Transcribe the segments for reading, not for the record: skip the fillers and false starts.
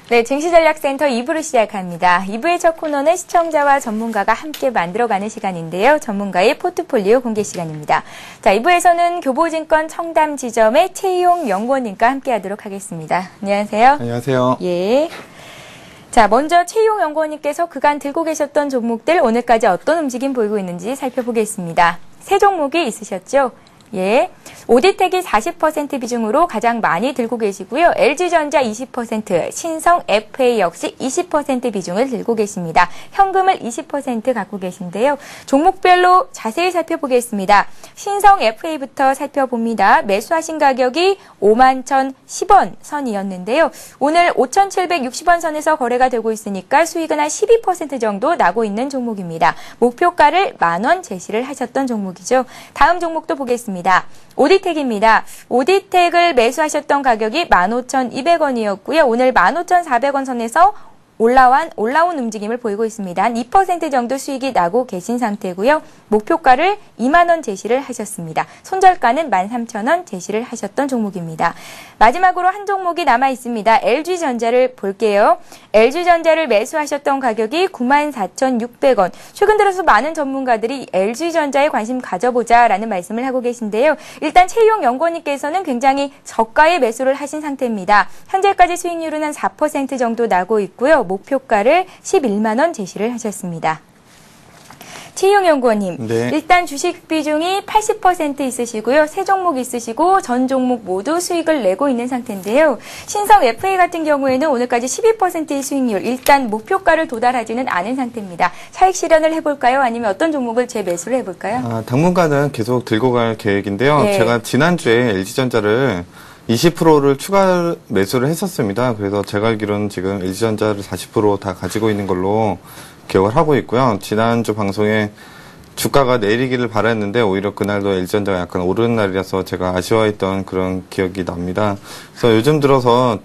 네, 증시전략센터 2부를 시작합니다. 2부의 첫 코너는 시청자와 전문가가 함께 만들어가는 시간인데요. 전문가의 포트폴리오 공개 시간입니다. 자, 2부에서는 교보증권 청담지점의 최희용 연구원님과 함께하도록 하겠습니다. 안녕하세요. 안녕하세요. 예. 자, 먼저 최희용 연구원님께서 그간 들고 계셨던 종목들 오늘까지 어떤 움직임 보이고 있는지 살펴보겠습니다. 세 종목이 있으셨죠? 예. 오디텍이 40% 비중으로 가장 많이 들고 계시고요. LG전자 20%, 신성 FA 역시 20% 비중을 들고 계십니다. 현금을 20% 갖고 계신데요. 종목별로 자세히 살펴보겠습니다. 신성 FA부터 살펴봅니다. 매수하신 가격이 51,010원 선이었는데요. 오늘 5,760원 선에서 거래가 되고 있으니까 수익은 한 12% 정도 나고 있는 종목입니다. 목표가를 10,000원 제시를 하셨던 종목이죠. 다음 종목도 보겠습니다. 오디텍입니다. 오디텍을 매수하셨던 가격이 15,200원이었고요. 오늘 15,400원 선에서 올라온 움직임을 보이고 있습니다. 한 2% 정도 수익이 나고 계신 상태고요. 목표가를 20,000원 제시를 하셨습니다. 손절가는 13,000원 제시를 하셨던 종목입니다. 마지막으로 한 종목이 남아 있습니다. LG전자를 볼게요. LG전자를 매수하셨던 가격이 94,600원. 최근 들어서 많은 전문가들이 LG전자에 관심 가져보자라는 말씀을 하고 계신데요. 일단 최희용 연구원님께서는 굉장히 저가의 매수를 하신 상태입니다. 현재까지 수익률은 한 4% 정도 나고 있고요. 목표가를 110,000원 제시를 하셨습니다. 최희용 연구원님, 네. 일단 주식 비중이 80% 있으시고요. 세 종목 있으시고 전 종목 모두 수익을 내고 있는 상태인데요. 신성 FA 같은 경우에는 오늘까지 12%의 수익률, 일단 목표가를 도달하지는 않은 상태입니다. 차익 실현을 해볼까요? 아니면 어떤 종목을 재매수를 해볼까요? 당분간은 계속 들고 갈 계획인데요. 네. 제가 지난주에 LG전자를 20%를 추가 매수를 했었습니다. 그래서 제가 알기로는 지금 LG전자를 40% 다 가지고 있는 걸로 기억을 하고 있고요. 지난주 방송에 주가가 내리기를 바랐는데 오히려 그날도 LG전자가 약간 오르는 날이라서 제가 아쉬워했던 그런 기억이 납니다. 그래서 요즘 들어서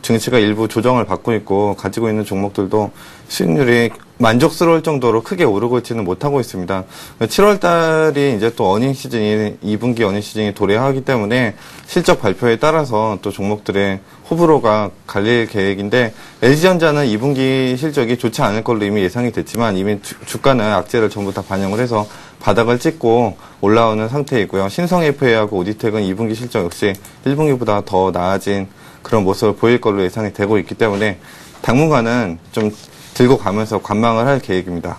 증시가 일부 조정을 받고 있고 가지고 있는 종목들도 수익률이 만족스러울 정도로 크게 오르고 있지는 못하고 있습니다. 7월 달이 이제 또 어닝 시즌이 2분기 어닝 시즌이 도래하기 때문에 실적 발표에 따라서 또 종목들의 호불호가 갈릴 계획인데 LG전자는 2분기 실적이 좋지 않을 걸로 이미 예상이 됐지만 이미 주가는 악재를 전부 다 반영을 해서 바닥을 찍고 올라오는 상태이고요. 신성 FA하고 오디텍은 2분기 실적 역시 1분기보다 더 나아진 그런 모습을 보일 걸로 예상이 되고 있기 때문에 당분간은 좀 들고 가면서 관망을 할 계획입니다.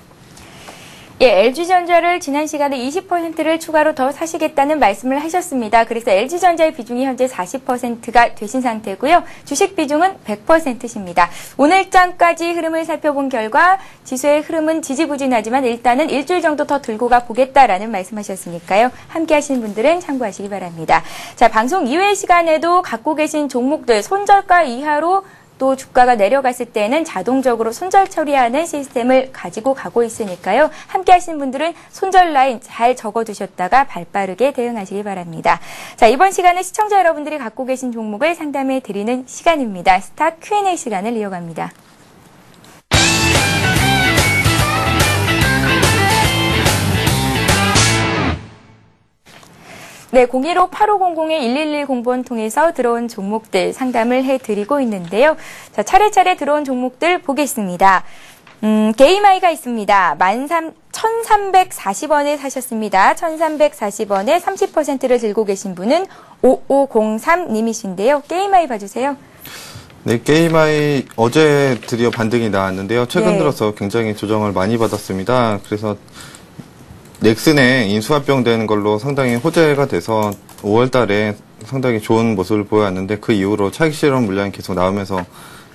예, LG전자를 지난 시간에 20%를 추가로 더 사시겠다는 말씀을 하셨습니다. 그래서 LG전자의 비중이 현재 40%가 되신 상태고요. 주식 비중은 100%십니다. 오늘장까지 흐름을 살펴본 결과 지수의 흐름은 지지부진하지만 일단은 일주일 정도 더 들고 가 보겠다라는 말씀하셨으니까요. 함께 하시는 분들은 참고하시기 바랍니다. 자, 방송 이외의 시간에도 갖고 계신 종목들 손절가 이하로 또 주가가 내려갔을 때는 자동적으로 손절 처리하는 시스템을 가지고 가고 있으니까요. 함께 하시는 분들은 손절 라인 잘 적어두셨다가 발빠르게 대응하시기 바랍니다. 자, 이번 시간은 시청자 여러분들이 갖고 계신 종목을 상담해 드리는 시간입니다. 스타 Q&A 시간을 이어갑니다. 네, 015-8500-1110번 통해서 들어온 종목들 상담을 해드리고 있는데요. 자, 차례차례 들어온 종목들 보겠습니다. 게임아이가 있습니다. 1,340원에 사셨습니다. 1,340원에 30%를 들고 계신 분은 5503님이신데요. 게임아이 봐주세요. 네, 게임아이 어제 드디어 반등이 나왔는데요. 최근 네. 들어서 굉장히 조정을 많이 받았습니다. 그래서 넥슨에 인수합병되는 걸로 상당히 호재가 돼서 5월 달에 상당히 좋은 모습을 보여왔는데 그 이후로 차익 실현 물량이 계속 나오면서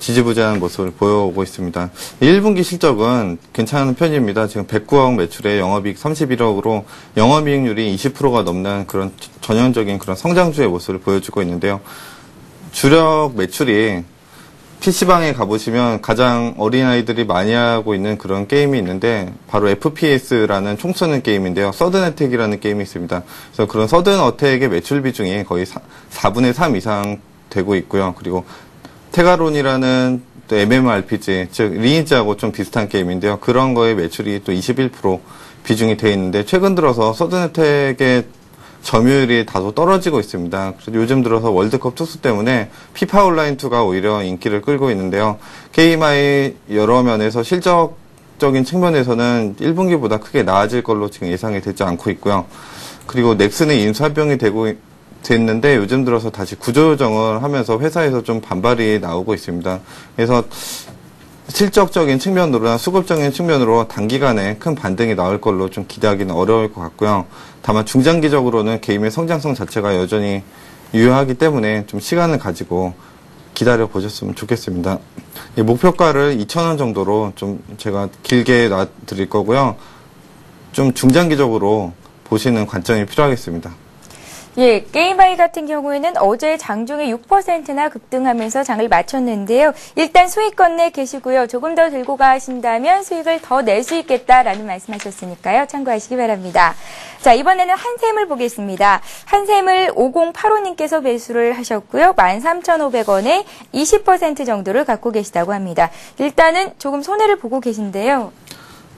지지부진한 모습을 보여오고 있습니다. 1분기 실적은 괜찮은 편입니다. 지금 109억 매출에 영업이익 31억으로 영업이익률이 20%가 넘는 그런 전형적인 그런 성장주의 모습을 보여주고 있는데요. 주력 매출이 PC방에 가보시면 가장 어린아이들이 많이 하고 있는 그런 게임이 있는데 바로 FPS라는 총 쏘는 게임인데요. 서든 어택이라는 게임이 있습니다. 그래서 그런 서든 어택의 매출 비중이 거의 4분의 3 이상 되고 있고요. 그리고 테가론이라는 또 MMORPG, 즉 리니지하고 좀 비슷한 게임인데요. 그런 거의 매출이 또 21% 비중이 돼 있는데 최근 들어서 서든 어택의 점유율이 다소 떨어지고 있습니다. 그래서 요즘 들어서 월드컵 특수 때문에 피파 온라인2가 오히려 인기를 끌고 있는데요. 게임아이 여러 면에서 실적적인 측면에서는 1분기보다 크게 나아질 걸로 지금 예상이 되지 않고 있고요. 그리고 넥슨의 인수합병이 됐는데 요즘 들어서 다시 구조조정을 하면서 회사에서 좀 반발이 나오고 있습니다. 그래서 실적적인 측면으로나 수급적인 측면으로 단기간에 큰 반등이 나올 걸로 좀 기대하기는 어려울 것 같고요. 다만 중장기적으로는 게임의 성장성 자체가 여전히 유효하기 때문에 좀 시간을 가지고 기다려 보셨으면 좋겠습니다. 목표가를 2,000원 정도로 좀 제가 길게 놔드릴 거고요. 좀 중장기적으로 보시는 관점이 필요하겠습니다. 예, 게임아이 같은 경우에는 어제 장중에 6%나 급등하면서 장을 마쳤는데요. 일단 수익권 내 계시고요. 조금 더 들고 가신다면 수익을 더 낼 수 있겠다라는 말씀하셨으니까요. 참고하시기 바랍니다. 자, 이번에는 한샘을 보겠습니다. 한샘을 5085님께서 매수를 하셨고요. 13,500원에 20% 정도를 갖고 계시다고 합니다. 일단은 조금 손해를 보고 계신데요.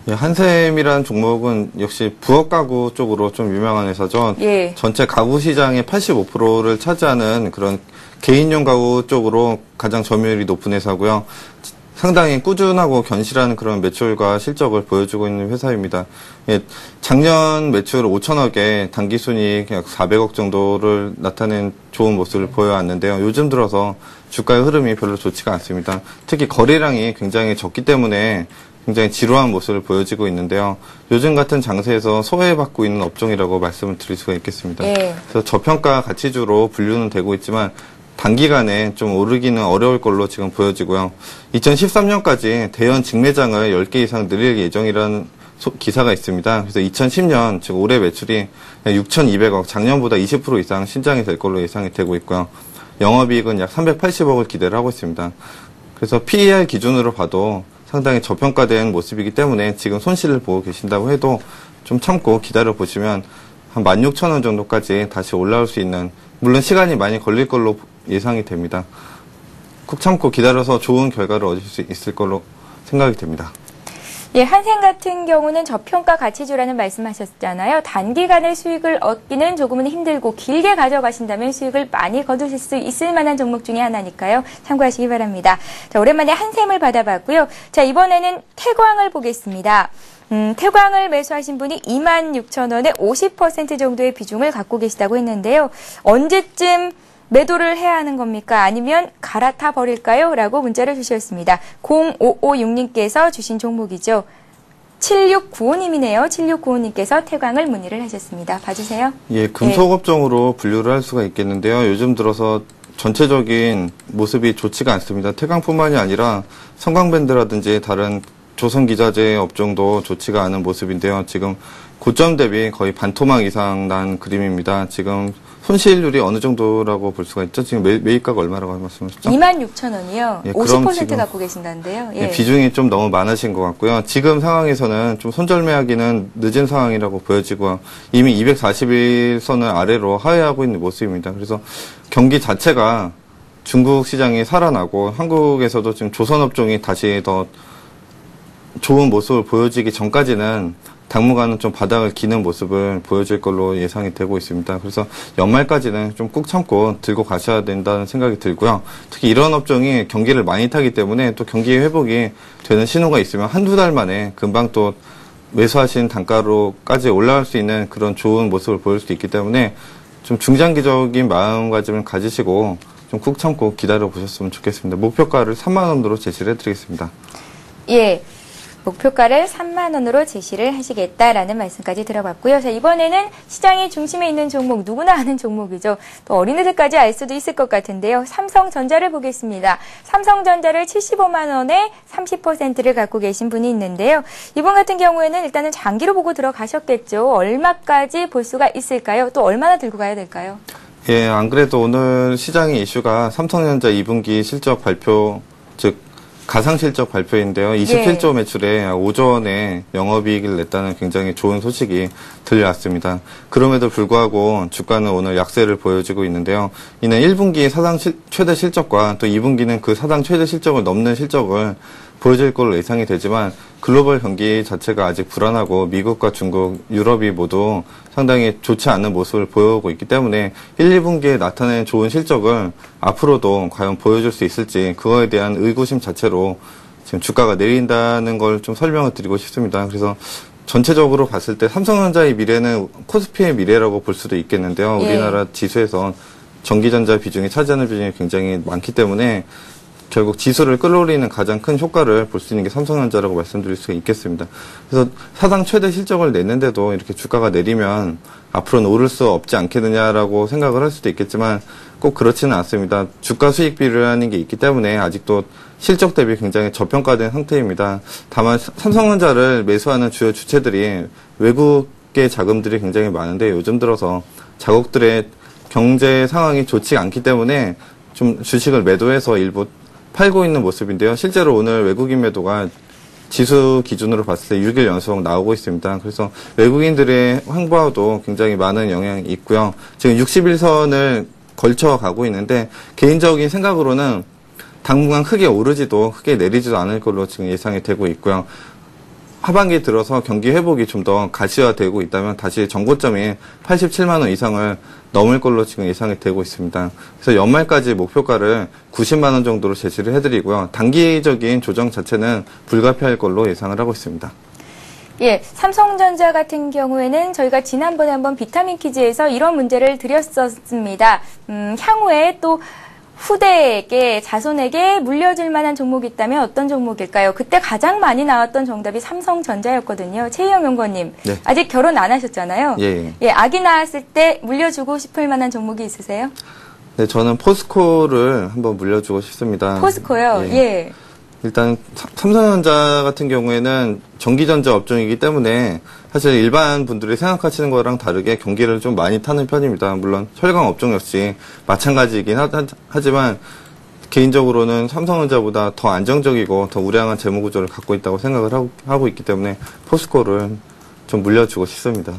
예, 한샘이라는 종목은 역시 부엌 가구 쪽으로 좀 유명한 회사죠. 예. 전체 가구 시장의 85%를 차지하는 그런 개인용 가구 쪽으로 가장 점유율이 높은 회사고요. 상당히 꾸준하고 견실한 그런 매출과 실적을 보여주고 있는 회사입니다. 예, 작년 매출 5천억에 당기순이익 약 400억 정도를 나타낸 좋은 모습을 보여왔는데요. 요즘 들어서 주가의 흐름이 별로 좋지가 않습니다. 특히 거래량이 굉장히 적기 때문에 굉장히 지루한 모습을 보여지고 있는데요. 요즘 같은 장세에서 소외받고 있는 업종이라고 말씀을 드릴 수가 있겠습니다. 예. 그래서 저평가 가치주로 분류는 되고 있지만 단기간에 좀 오르기는 어려울 걸로 지금 보여지고요. 2013년까지 대연 직매장을 10개 이상 늘릴 예정이라는 기사가 있습니다. 그래서 2010년, 즉 올해 매출이 6,200억, 작년보다 20% 이상 신장이 될 걸로 예상이 되고 있고요. 영업이익은 약 380억을 기대를 하고 있습니다. 그래서 PER 기준으로 봐도 상당히 저평가된 모습이기 때문에 지금 손실을 보고 계신다고 해도 좀 참고 기다려 보시면 한 16,000원 정도까지 다시 올라올 수 있는, 물론 시간이 많이 걸릴 걸로 예상이 됩니다. 꾹 참고 기다려서 좋은 결과를 얻을 수 있을 걸로 생각이 됩니다. 예, 한샘 같은 경우는 저평가 가치주라는 말씀하셨잖아요. 단기간에 수익을 얻기는 조금은 힘들고 길게 가져가신다면 수익을 많이 거두실 수 있을 만한 종목 중에 하나니까요. 참고하시기 바랍니다. 자, 오랜만에 한샘을 받아봤고요. 자, 이번에는 태광을 보겠습니다. 태광을 매수하신 분이 26,000원에 50% 정도의 비중을 갖고 계시다고 했는데요. 언제쯤 매도를 해야 하는 겁니까? 아니면 갈아타 버릴까요? 라고 문자를 주셨습니다. 0556님께서 주신 종목이죠. 7695님이네요. 7695님께서 태광을 문의를 하셨습니다. 봐주세요. 예, 금속업종으로 분류를 할 수가 있겠는데요. 요즘 들어서 전체적인 모습이 좋지가 않습니다. 태광뿐만이 아니라 성광밴드라든지 다른 조선기자재 업종도 좋지가 않은 모습인데요. 지금 고점 대비 거의 반토막 이상 난 그림입니다. 지금 손실률이 어느 정도라고 볼 수가 있죠? 지금 매입가가 얼마라고 말씀하셨죠? 26,000원이요. 예, 50% 갖고 계신다는데요. 예. 예, 비중이 좀 너무 많으신 것 같고요. 지금 상황에서는 좀 손절매하기는 늦은 상황이라고 보여지고요. 이미 241선을 아래로 하회하고 있는 모습입니다. 그래서 경기 자체가 중국 시장이 살아나고 한국에서도 지금 조선업종이 다시 더 좋은 모습을 보여지기 전까지는 당분간은 좀 바닥을 기는 모습을 보여줄 걸로 예상이 되고 있습니다. 그래서 연말까지는 좀 꾹 참고 들고 가셔야 된다는 생각이 들고요. 특히 이런 업종이 경기를 많이 타기 때문에 또 경기 회복이 되는 신호가 있으면 한두 달 만에 금방 또 매수하신 단가로까지 올라갈 수 있는 그런 좋은 모습을 보일 수 있기 때문에 좀 중장기적인 마음가짐을 가지시고 좀 꾹 참고 기다려 보셨으면 좋겠습니다. 목표가를 3만 원으로 제시를 해드리겠습니다. 예. 목표가를 3만 원으로 제시를 하시겠다라는 말씀까지 들어봤고요. 자, 이번에는 시장의 중심에 있는 종목, 누구나 아는 종목이죠. 또 어린이들까지 알 수도 있을 것 같은데요. 삼성전자를 보겠습니다. 삼성전자를 75만 원에 30%를 갖고 계신 분이 있는데요. 이분 같은 경우에는 일단은 장기로 보고 들어가셨겠죠. 얼마까지 볼 수가 있을까요? 또 얼마나 들고 가야 될까요? 예, 안 그래도 오늘 시장의 이슈가 삼성전자 2분기 실적 발표, 즉 가상실적 발표인데요. 27조 매출에 5조 원의 영업이익을 냈다는 굉장히 좋은 소식이 들려왔습니다. 그럼에도 불구하고 주가는 오늘 약세를 보여주고 있는데요. 이는 1분기 사상 최대 실적과 또 2분기는 그 사상 최대 실적을 넘는 실적을 보여질 걸로 예상이 되지만 글로벌 경기 자체가 아직 불안하고 미국과 중국, 유럽이 모두 상당히 좋지 않은 모습을 보여오고 있기 때문에 1, 2분기에 나타낸 좋은 실적을 앞으로도 과연 보여줄 수 있을지 그거에 대한 의구심 자체로 지금 주가가 내린다는 걸 좀 설명을 드리고 싶습니다. 그래서 전체적으로 봤을 때 삼성전자의 미래는 코스피의 미래라고 볼 수도 있겠는데요. 우리나라 지수에서 전기전자 비중이 차지하는 비중이 굉장히 많기 때문에 결국 지수를 끌어올리는 가장 큰 효과를 볼 수 있는 게 삼성전자라고 말씀드릴 수가 있겠습니다. 그래서 사상 최대 실적을 냈는데도 이렇게 주가가 내리면 앞으로는 오를 수 없지 않겠느냐라고 생각을 할 수도 있겠지만 꼭 그렇지는 않습니다. 주가 수익 비율이라는 게 있기 때문에 아직도 실적 대비 굉장히 저평가된 상태입니다. 다만 삼성전자를 매수하는 주요 주체들이 외국의 자금들이 굉장히 많은데 요즘 들어서 자국들의 경제 상황이 좋지 않기 때문에 좀 주식을 매도해서 일부 팔고 있는 모습인데요. 실제로 오늘 외국인 매도가 지수 기준으로 봤을 때 6일 연속 나오고 있습니다. 그래서 외국인들의 황보도 굉장히 많은 영향이 있고요. 지금 61선을 걸쳐 가고 있는데 개인적인 생각으로는 당분간 크게 오르지도 크게 내리지도 않을 걸로 지금 예상이 되고 있고요. 하반기 들어서 경기 회복이 좀 더 가시화되고 있다면 다시 정고점인 87만 원 이상을 넘을 걸로 지금 예상이 되고 있습니다. 그래서 연말까지 목표가를 90만 원 정도로 제시를 해드리고요. 단기적인 조정 자체는 불가피할 걸로 예상을 하고 있습니다. 예, 삼성전자 같은 경우에는 저희가 지난번에 한번 비타민 퀴즈에서 이런 문제를 드렸었습니다. 향후에 또 후대에게, 자손에게 물려줄 만한 종목이 있다면 어떤 종목일까요? 그때 가장 많이 나왔던 정답이 삼성전자였거든요. 최희영 연구원님, 네. 아직 결혼 안 하셨잖아요. 예. 예, 아기 낳았을 때 물려주고 싶을 만한 종목이 있으세요? 네, 저는 포스코를 한번 물려주고 싶습니다. 포스코요? 예. 일단 삼성전자 같은 경우에는 전기전자 업종이기 때문에 사실 일반 분들이 생각하시는 거랑 다르게 경기를 좀 많이 타는 편입니다. 물론 혈강 업종 역시 마찬가지이긴 하지만 개인적으로는 삼성전자보다 더 안정적이고 더 우량한 재무 구조를 갖고 있다고 생각을 하고 있기 때문에 포스코를 좀 물려주고 싶습니다.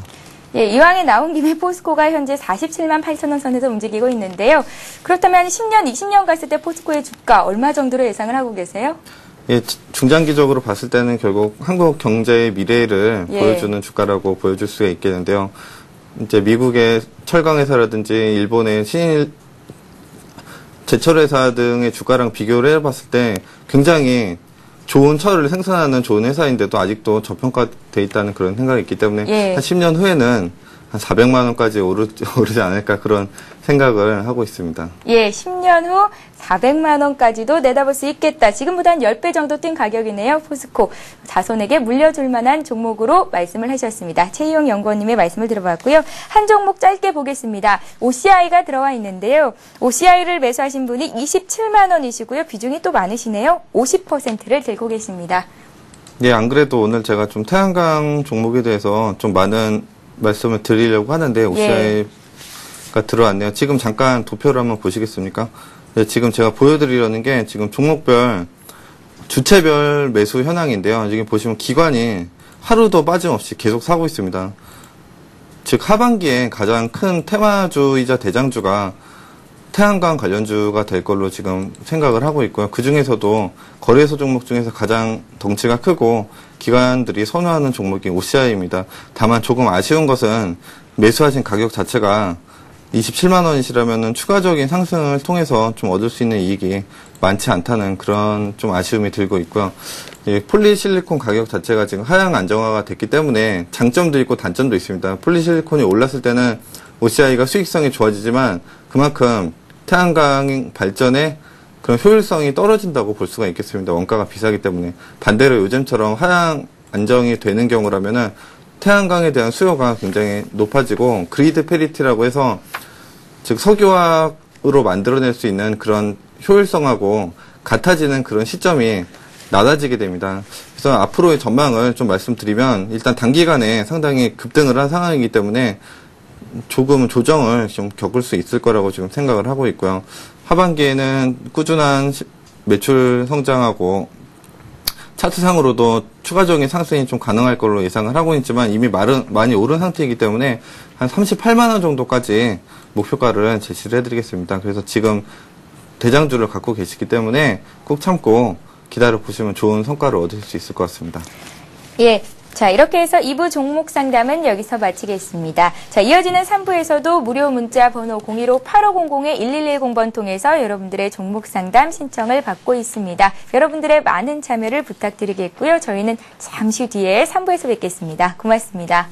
예, 이왕에 나온 김에 포스코가 현재 47만 8천 원 선에서 움직이고 있는데요. 그렇다면 10년, 20년 갔을 때 포스코의 주가 얼마 정도로 예상을 하고 계세요? 예, 중장기적으로 봤을 때는 결국 한국 경제의 미래를 보여주는 주가라고 보여줄 수가 있겠는데요. 이제 미국의 철강회사라든지 일본의 제철회사 등의 주가랑 비교를 해봤을 때 굉장히 좋은 철을 생산하는 좋은 회사인데도 아직도 저평가돼 있다는 그런 생각이 있기 때문에 한 10년 후에는 한 400만 원까지 오르지 않을까 그런 생각을 하고 있습니다. 예, 10년 후 400만 원까지도 내다볼 수 있겠다. 지금보다 한 10배 정도 뛴 가격이네요. 포스코. 자손에게 물려줄 만한 종목으로 말씀을 하셨습니다. 최희용 연구원님의 말씀을 들어봤고요. 한 종목 짧게 보겠습니다. OCI가 들어와 있는데요. OCI를 매수하신 분이 27만 원이시고요. 비중이 또 많으시네요. 50%를 들고 계십니다. 예, 안 그래도 오늘 제가 좀 태양광 종목에 대해서 좀 많은 말씀을 드리려고 하는데 OCI가 들어왔네요. 지금 잠깐 도표를 한번 보시겠습니까? 네, 지금 제가 보여드리려는 게 지금 종목별 주체별 매수 현황인데요. 여기 보시면 기관이 하루도 빠짐없이 계속 사고 있습니다. 즉 하반기에 가장 큰 테마주이자 대장주가 태양광 관련주가 될 걸로 지금 생각을 하고 있고요. 그 중에서도 거래소 종목 중에서 가장 덩치가 크고 기관들이 선호하는 종목이 OCI입니다. 다만 조금 아쉬운 것은 매수하신 가격 자체가 27만 원이시라면 추가적인 상승을 통해서 좀 얻을 수 있는 이익이 많지 않다는 그런 좀 아쉬움이 들고 있고요. 폴리실리콘 가격 자체가 지금 하향 안정화가 됐기 때문에 장점도 있고 단점도 있습니다. 폴리실리콘이 올랐을 때는 OCI가 수익성이 좋아지지만 그만큼 태양광 발전에 그런 효율성이 떨어진다고 볼 수가 있겠습니다. 원가가 비싸기 때문에. 반대로 요즘처럼 하향 안정이 되는 경우라면은 태양광에 대한 수요가 굉장히 높아지고 그리드 페리티라고 해서 즉 석유화로 만들어낼 수 있는 그런 효율성하고 같아지는 그런 시점이 낮아지게 됩니다. 그래서 앞으로의 전망을 좀 말씀드리면 일단 단기간에 상당히 급등을 한 상황이기 때문에 조금 조정을 좀 겪을 수 있을 거라고 지금 생각을 하고 있고요. 하반기에는 꾸준한 매출 성장하고 차트상으로도 추가적인 상승이 좀 가능할 걸로 예상을 하고 있지만 이미 많이 오른 상태이기 때문에 한 38만 원 정도까지 목표가를 제시를 해드리겠습니다. 그래서 지금 대장주를 갖고 계시기 때문에 꼭 참고 기다려 보시면 좋은 성과를 얻으실 수 있을 것 같습니다. 예. 자, 이렇게 해서 2부 종목 상담은 여기서 마치겠습니다. 자, 이어지는 3부에서도 무료 문자 번호 015-8500-1110번 통해서 여러분들의 종목 상담 신청을 받고 있습니다. 여러분들의 많은 참여를 부탁드리겠고요. 저희는 잠시 뒤에 3부에서 뵙겠습니다. 고맙습니다.